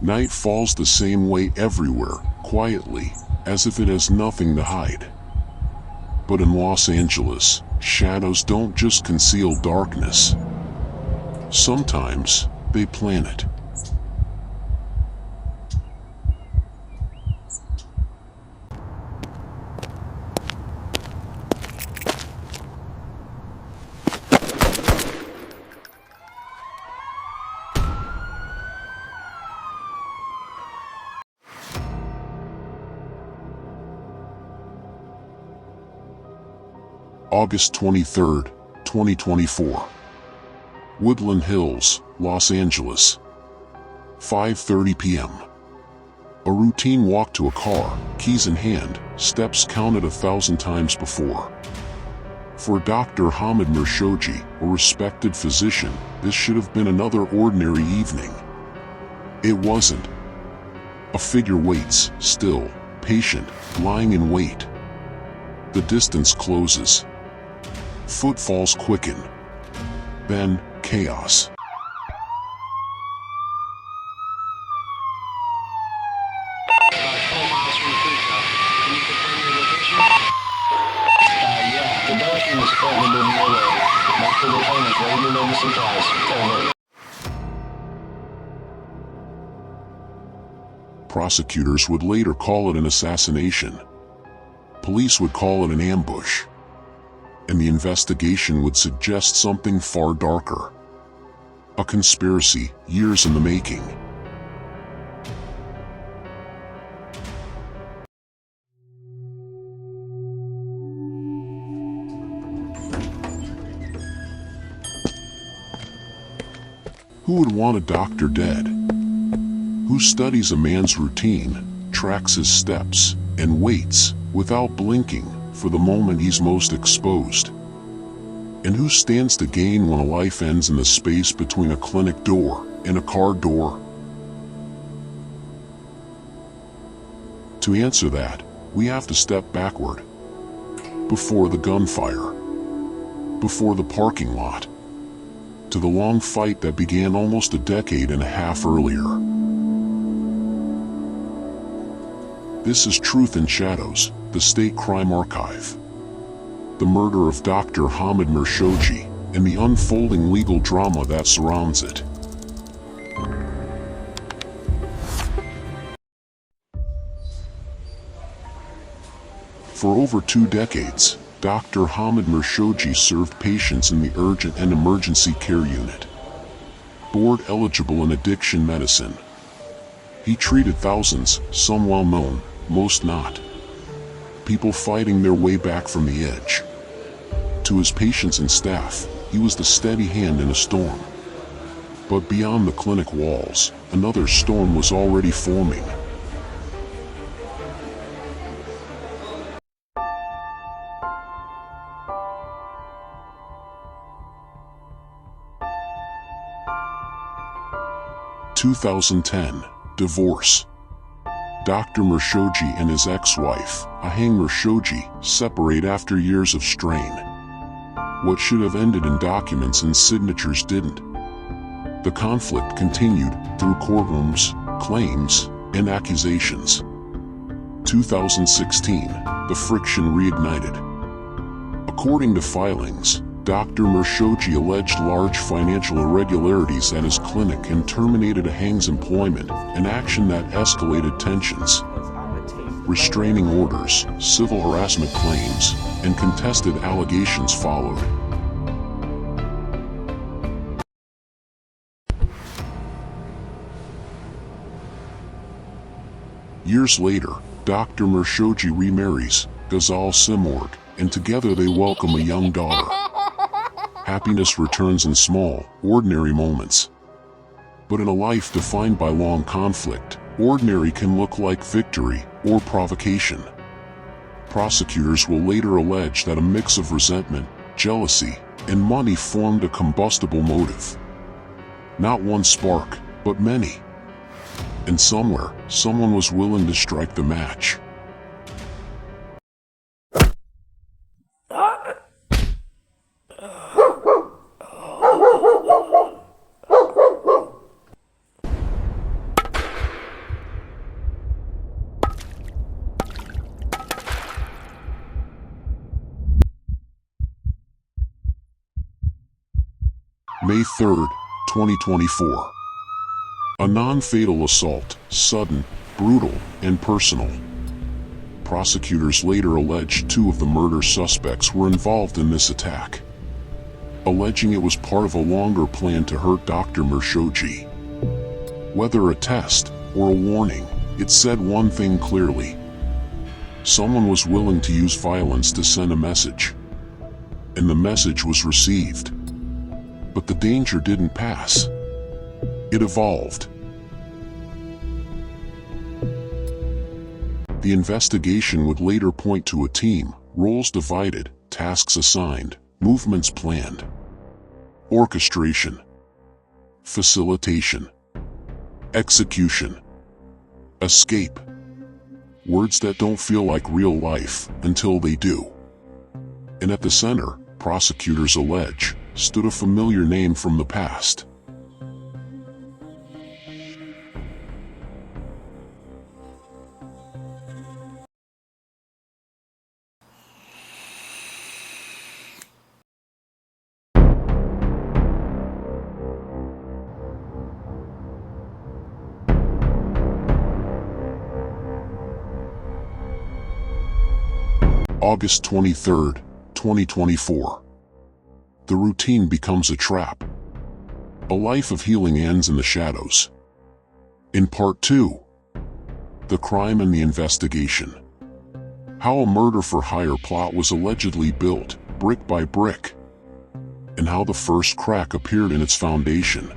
Night falls the same way everywhere, quietly, as if it has nothing to hide. But in Los Angeles, shadows don't just conceal darkness. Sometimes, they plan it. August 23, 2024. Woodland Hills, Los Angeles. 5:30 p.m. A routine walk to a car, keys in hand, steps counted 1,000 times before. For Dr. Hamid Mirshojae, a respected physician, this should have been another ordinary evening. It wasn't. A figure waits, still, patient, lying in wait. The distance closes. Footfalls quicken. Then, chaos. About 12 miles from the food truck. Can you confirm your location? Yeah. The Belgian is currently moving your way. Multiple opponents ready to deliver supplies. Over. Prosecutors would later call it an assassination. Police would call it an ambush. And the investigation would suggest something far darker. A conspiracy, years in the making. Who would want a doctor dead? Who studies a man's routine, tracks his steps, and waits, without blinking, for the moment he's most exposed? And who stands to gain when a life ends in the space between a clinic door and a car door? To answer that, we have to step backward. Before the gunfire. Before the parking lot. To the long fight that began almost a decade and a half earlier. This is Truth in Shadows, the State Crime Archive. The murder of Dr. Hamid Mirshojae, and the unfolding legal drama that surrounds it. For over 2 decades, Dr. Hamid Mirshojae served patients in the urgent and emergency care unit. Board eligible in addiction medicine. He treated thousands, some well known, most not. People fighting their way back from the edge. To his patients and staff, he was the steady hand in a storm. But beyond the clinic walls, another storm was already forming. (2010) Divorce. Dr. Mirshojae and his ex-wife, Ahang Mirshojae, separate after years of strain. What should have ended in documents and signatures didn't. The conflict continued through courtrooms, claims, and accusations. 2016, the friction reignited. According to filings, Dr. Mirshojae alleged large financial irregularities at his clinic and terminated Ahang's employment, an action that escalated tensions. Restraining orders, civil harassment claims, and contested allegations followed. Years later, Dr. Mirshojae remarries Ghazal Simorg, and together they welcome a young daughter. Happiness returns in small, ordinary moments. But in a life defined by long conflict, ordinary can look like victory or provocation. Prosecutors will later allege that a mix of resentment, jealousy, and money formed a combustible motive. Not one spark, but many. And somewhere, someone was willing to strike the match. May 3rd, 2024. A non-fatal assault, sudden, brutal, and personal. Prosecutors later alleged 2 of the murder suspects were involved in this attack, alleging it was part of a longer plan to hurt Dr. Mirshojae. Whether a test or a warning, it said one thing clearly. Someone was willing to use violence to send a message. And the message was received. But the danger didn't pass. It evolved. The investigation would later point to a team, roles divided, tasks assigned, movements planned. Orchestration, facilitation, execution, escape. Words that don't feel like real life until they do. And at the center, prosecutors allege, stood a familiar name from the past. August 23rd, 2024. The routine becomes a trap. A life of healing ends in the shadows. In Part 2, the crime and the investigation. How a murder-for-hire plot was allegedly built, brick by brick. And how the first crack appeared in its foundation.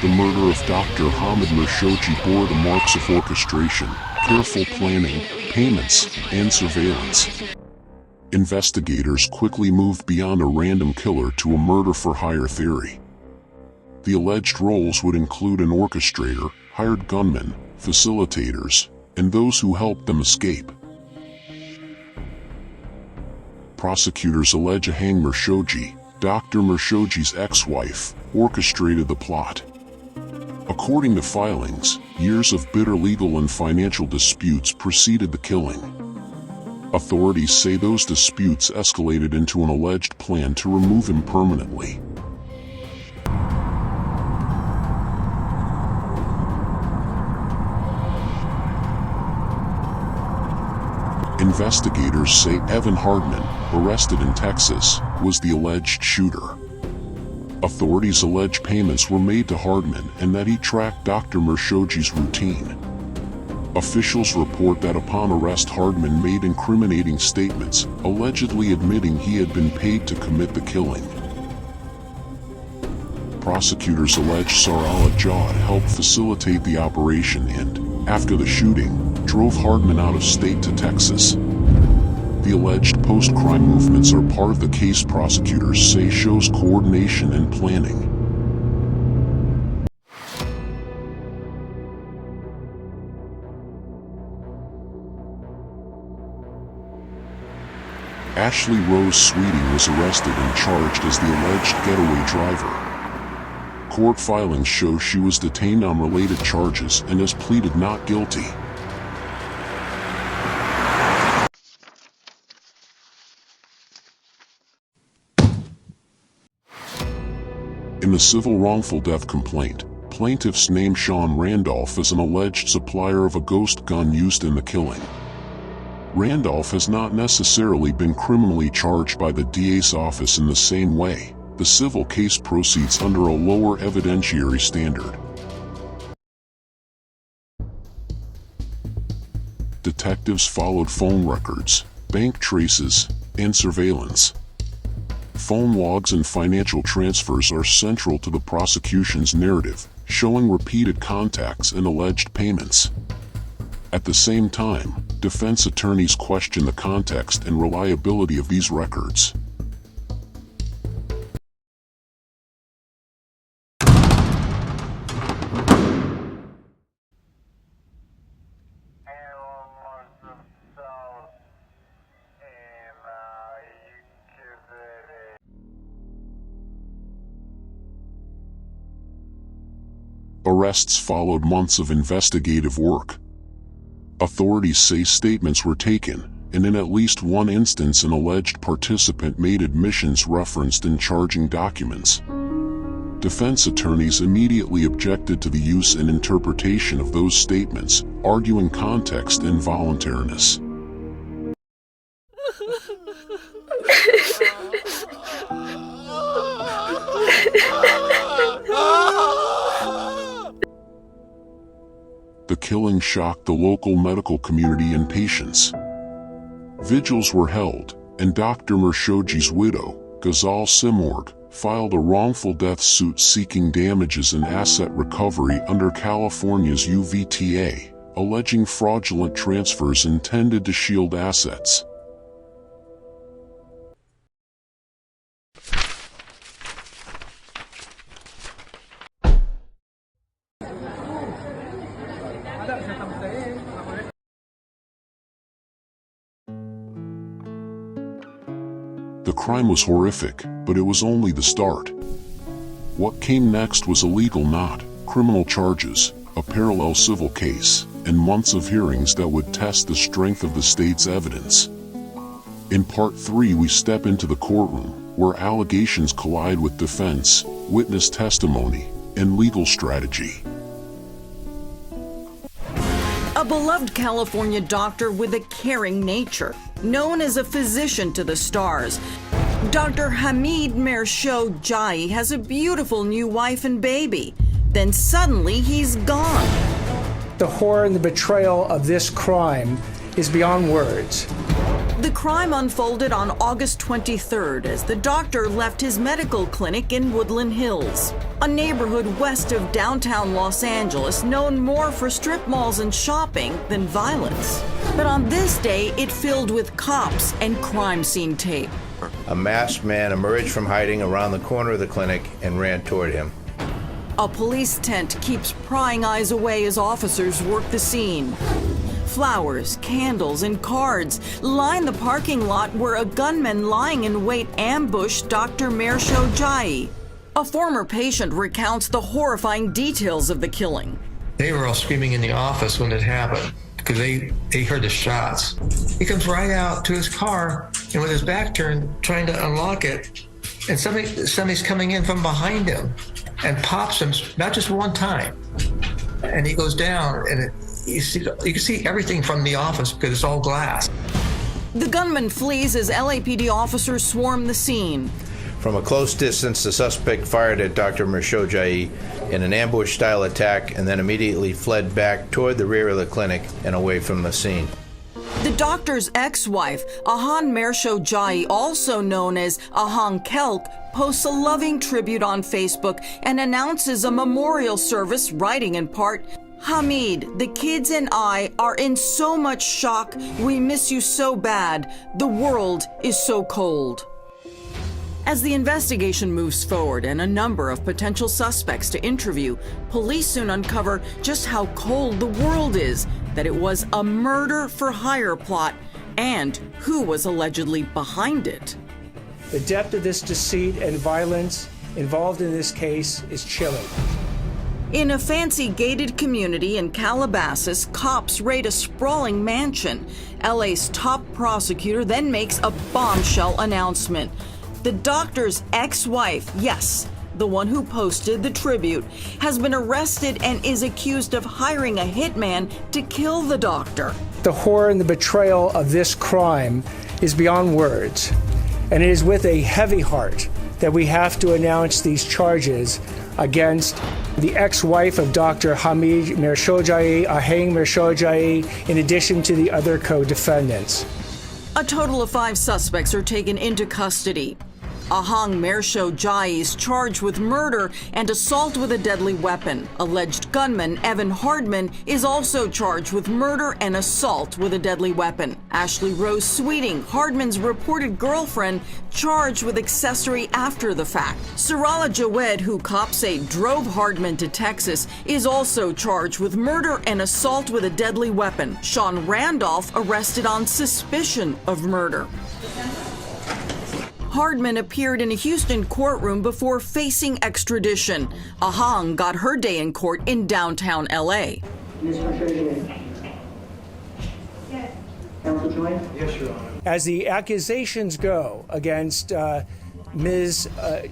The murder of Dr. Hamid Mirshojae bore the marks of orchestration, careful planning, payments, and surveillance. Investigators quickly moved beyond a random killer to a murder-for-hire theory. The alleged roles would include an orchestrator, hired gunmen, facilitators, and those who helped them escape. Prosecutors allege Ahang Mirshojae, Dr. Mirshojae's ex-wife, orchestrated the plot. According to filings, years of bitter legal and financial disputes preceded the killing. Authorities say those disputes escalated into an alleged plan to remove him permanently. Investigators say Evan Hardman, arrested in Texas, was the alleged shooter. Authorities allege payments were made to Hardman and that he tracked Dr. Mirshojae's routine. Officials report that upon arrest Hardman made incriminating statements, allegedly admitting he had been paid to commit the killing. Prosecutors allege Sarala Jawad helped facilitate the operation and, after the shooting, drove Hardman out of state to Texas. The alleged post-crime movements are part of the case prosecutors say shows coordination and planning. Ashley Rose Sweeting was arrested and charged as the alleged getaway driver. Court filings show she was detained on related charges and has pleaded not guilty. In the civil wrongful death complaint, plaintiffs name Sean Randolph as an alleged supplier of a ghost gun used in the killing. Randolph has not necessarily been criminally charged by the DA's office in the same way. The civil case proceeds under a lower evidentiary standard. Detectives followed phone records, bank traces, and surveillance. Phone logs and financial transfers are central to the prosecution's narrative, showing repeated contacts and alleged payments. At the same time, defense attorneys question the context and reliability of these records. Arrests followed months of investigative work. Authorities say statements were taken, and in at least one instance an alleged participant made admissions referenced in charging documents. Defense attorneys immediately objected to the use and interpretation of those statements, arguing context and voluntariness. The killing shocked the local medical community and patients. Vigils were held, and Dr. Mirshojae's widow, Ghazal Simorg, filed a wrongful death suit seeking damages and asset recovery under California's UVTA, alleging fraudulent transfers intended to shield assets. The crime was horrific, but it was only the start. What came next was a legal knot, criminal charges, a parallel civil case, and months of hearings that would test the strength of the state's evidence. In Part 3 we step into the courtroom, where allegations collide with defense, witness testimony, and legal strategy. A beloved California doctor with a caring nature, known as a physician to the stars, Dr. Hamid Mirshojae has a beautiful new wife and baby. Then suddenly he's gone. The horror and the betrayal of this crime is beyond words. The crime unfolded on August 23rd as the doctor left his medical clinic in Woodland Hills, a neighborhood west of downtown Los Angeles known more for strip malls and shopping than violence. But on this day, it filled with cops and crime scene tape. A masked man emerged from hiding around the corner of the clinic and ran toward him. A police tent keeps prying eyes away as officers work the scene. Flowers, candles, and cards line the parking lot where a gunman lying in wait ambushed Dr. Mirshojae. A former patient recounts the horrifying details of the killing. They were all screaming in the office when it happened because they heard the shots. He comes right out to his car and with his back turned, trying to unlock it, and somebody's coming in from behind him and pops him, not just one time. And he goes down, and you can see everything from the office because it's all glass. The gunman flees as LAPD officers swarm the scene. From a close distance, the suspect fired at Dr. Mirshojae in an ambush-style attack and then immediately fled back toward the rear of the clinic and away from the scene. The doctor's ex-wife, Ahang Mirshojae, also known as Ahang Kelk, posts a loving tribute on Facebook and announces a memorial service, writing in part, "Hamid, the kids and I are in so much shock. We miss you so bad. The world is so cold." As the investigation moves forward and a number of potential suspects to interview, police soon uncover just how cold the world is, that it was a murder-for-hire plot, and who was allegedly behind it. The depth of this deceit and violence involved in this case is chilling. In a fancy gated community in Calabasas, cops raid a sprawling mansion. LA's top prosecutor then makes a bombshell announcement. The doctor's ex-wife, yes, the one who posted the tribute, has been arrested and is accused of hiring a hitman to kill the doctor. The horror and the betrayal of this crime is beyond words, and it is with a heavy heart that we have to announce these charges against the ex-wife of Dr. Hamid Mirshojae, Ahang Mirshojae, in addition to the other co-defendants. A total of 5 suspects are taken into custody. Ahang Mirshojae is charged with murder and assault with a deadly weapon. Alleged gunman Evan Hardman is also charged with murder and assault with a deadly weapon. Ashley Rose Sweeting, Hardman's reported girlfriend, charged with accessory after the fact. Sarala Jawed, who cops say drove Hardman to Texas, is also charged with murder and assault with a deadly weapon. Sean Randolph arrested on suspicion of murder. Hardman appeared in a Houston courtroom before facing extradition. Ahang got her day in court in downtown LA. Ms. Mirshojae. Yes. Counsel join? Yes, Your Honor. As the accusations go against Ms.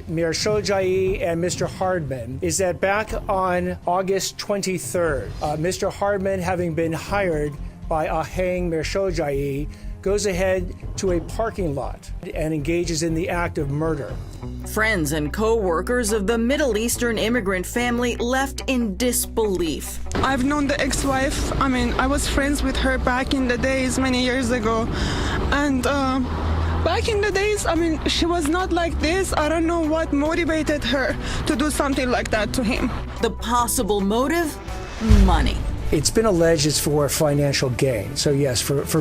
Mirshojae and Mr. Hardman is that back on August 23rd, Mr. Hardman, having been hired by Ahang Mirshojae, goes ahead to a parking lot and engages in the act of murder. Friends and co-workers of the Middle Eastern immigrant family left in disbelief. I've known the ex-wife. I was friends with her back in the days, many years ago. And back in the days, she was not like this. I don't know what motivated her to do something like that to him. The possible motive? Money. It's been alleged it's for financial gain. So yes, for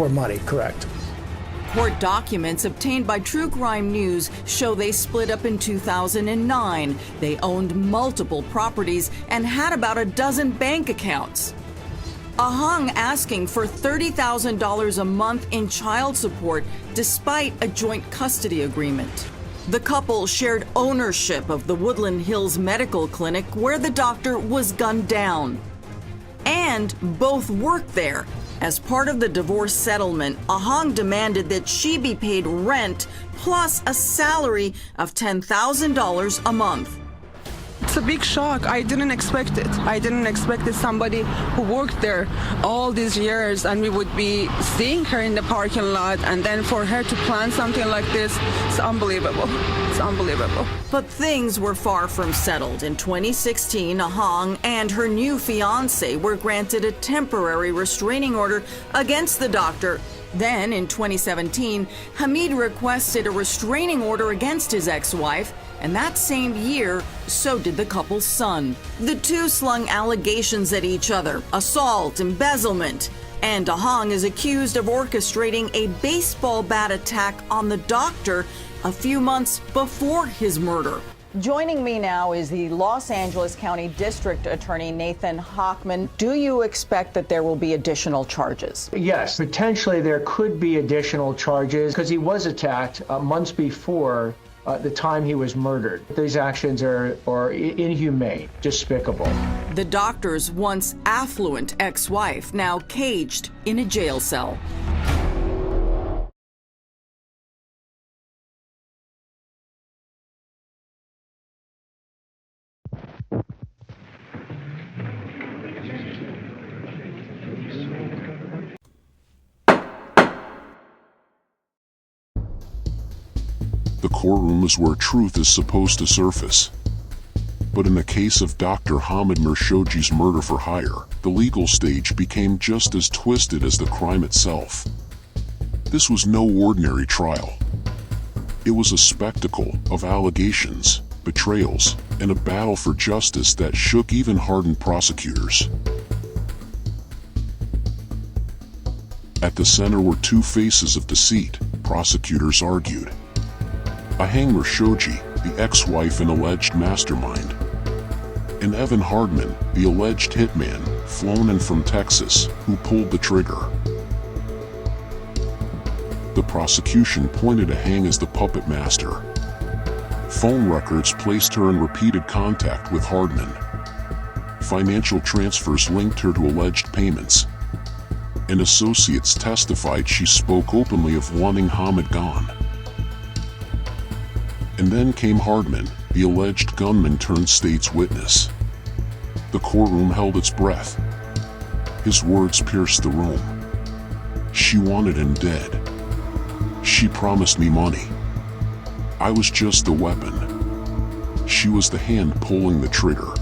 money, correct. Court documents obtained by True Crime News show they split up in 2009. They owned multiple properties and had about a dozen bank accounts. Ahang asking for $30,000 a month in child support despite a joint custody agreement. The couple shared ownership of the Woodland Hills Medical Clinic where the doctor was gunned down. And both worked there. As part of the divorce settlement, Ahang demanded that she be paid rent plus a salary of $10,000 a month. It's a big shock. I didn't expect it. I didn't expect it. Somebody who worked there all these years and we would be seeing her in the parking lot, and then for her to plan something like this, it's unbelievable. It's unbelievable. But things were far from settled. In 2016, Ahang and her new fiancé were granted a temporary restraining order against the doctor. Then, in 2017, Hamid requested a restraining order against his ex-wife, and that same year, so did the couple's son. The two slung allegations at each other: assault, embezzlement, and Ahang is accused of orchestrating a baseball bat attack on the doctor a few months before his murder. Joining me now is the Los Angeles County District Attorney Nathan Hochman. Do you expect that there will be additional charges? Yes, potentially there could be additional charges because he was attacked months before the time he was murdered. These actions are inhumane, despicable. The doctor's once affluent ex-wife now caged in a jail cell. The courtroom is where truth is supposed to surface. But in the case of Dr. Hamid Mirshojae's murder for hire, the legal stage became just as twisted as the crime itself. This was no ordinary trial. It was a spectacle of allegations, betrayals, and a battle for justice that shook even hardened prosecutors. At the center were two faces of deceit, prosecutors argued. Ahang Mirshojae, the ex-wife and alleged mastermind, and Evan Hardman, the alleged hitman, flown in from Texas, who pulled the trigger. The prosecution pointed Ahang as the puppet master. Phone records placed her in repeated contact with Hardman. Financial transfers linked her to alleged payments. And associates testified she spoke openly of wanting Hamid gone. And then came Hardman, the alleged gunman turned state's witness. The courtroom held its breath. His words pierced the room. She wanted him dead. She promised me money. I was just the weapon. She was the hand pulling the trigger.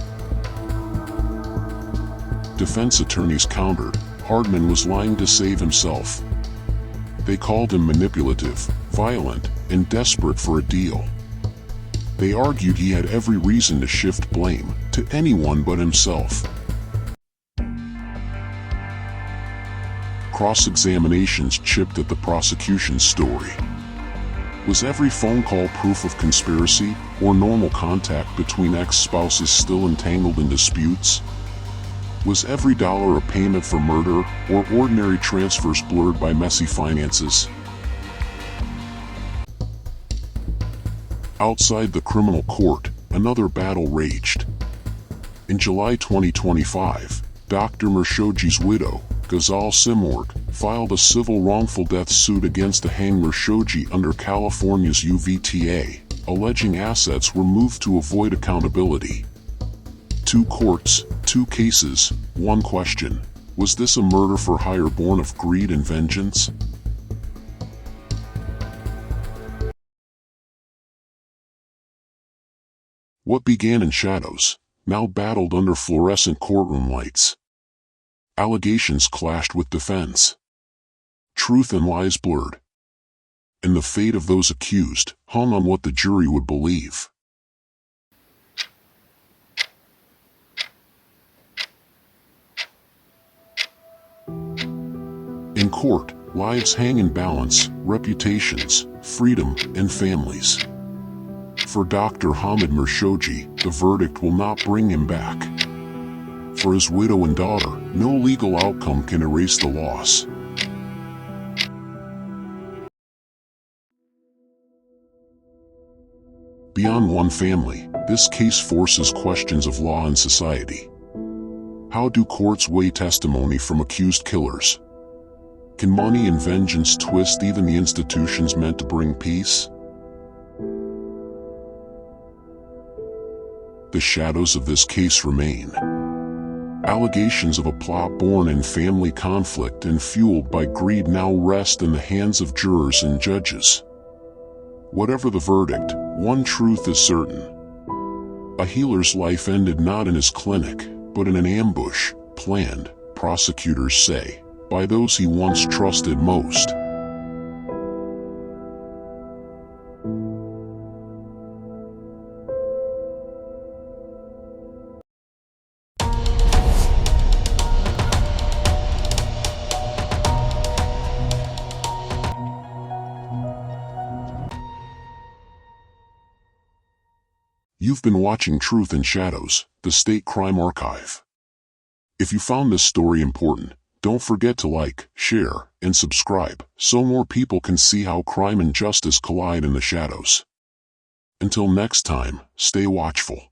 Defense attorneys countered. Hardman was lying to save himself. They called him manipulative, violent, and desperate for a deal. They argued he had every reason to shift blame to anyone but himself. Cross-examinations chipped at the prosecution's story. Was every phone call proof of conspiracy or normal contact between ex-spouses still entangled in disputes? Was every dollar a payment for murder or ordinary transfers blurred by messy finances? Outside the criminal court, another battle raged. In July 2025, Dr. Mirshojae's widow, Ghazal Simorg, filed a civil wrongful death suit against Ahang Mirshojae under California's UVTA, alleging assets were moved to avoid accountability. 2 courts, 2 cases, 1 question. Was this a murder for hire born of greed and vengeance? What began in shadows, now battled under fluorescent courtroom lights. Allegations clashed with defense. Truth and lies blurred. And the fate of those accused hung on what the jury would believe. In court, lives hang in balance, reputations, freedom, and families. For Dr. Hamid Mirshojae, the verdict will not bring him back. For his widow and daughter, no legal outcome can erase the loss. Beyond one family, this case forces questions of law and society. How do courts weigh testimony from accused killers? Can money and vengeance twist even the institutions meant to bring peace? The shadows of this case remain. Allegations of a plot born in family conflict and fueled by greed now rest in the hands of jurors and judges. Whatever the verdict, one truth is certain. A healer's life ended not in his clinic, but in an ambush, planned, prosecutors say, by those he once trusted most. You've been watching Truth in Shadows, the State Crime Archive. If you found this story important, don't forget to like, share, and subscribe so more people can see how crime and justice collide in the shadows. Until next time, stay watchful.